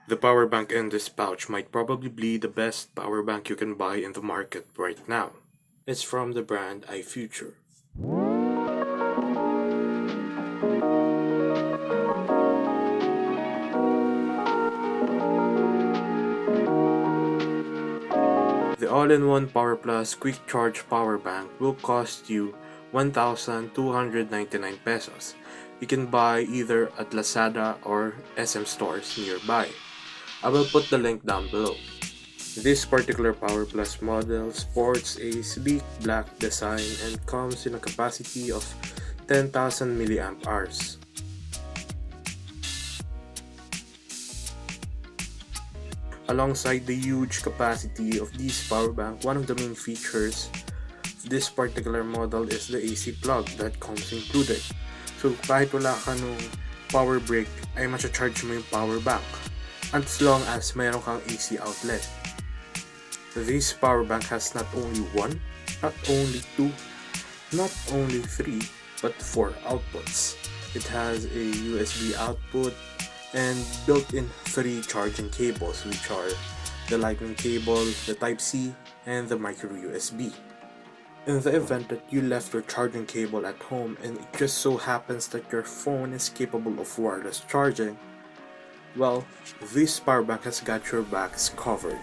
The power bank in this pouch might probably be the best power bank you can buy in the market right now. It's from the brand iFuture. The all-in-one PowerPlus quick charge power bank will cost you 1,299 pesos. You can buy either at Lazada or SM stores nearby. I will put the link down below. This particular PowerPlus model sports a sleek black design and comes in a capacity of 10,000 mAh. Alongside the huge capacity of this power bank, one of the main features of this particular model is the AC plug that comes included. So kahit wala ka nung power brick ay ma-charge mo yung power bank as long as mayroon kang AC outlet. This power bank has not only one, not only two, not only three, but four outputs. It has a USB output and built-in three charging cables, which are the lightning cable, the Type-C, and the micro USB. In the event that you left your charging cable at home and it just so happens that your phone is capable of wireless charging, well, this power bank has got your backs covered.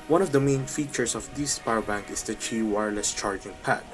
One of the main features of this power bank is the Qi wireless charging pad.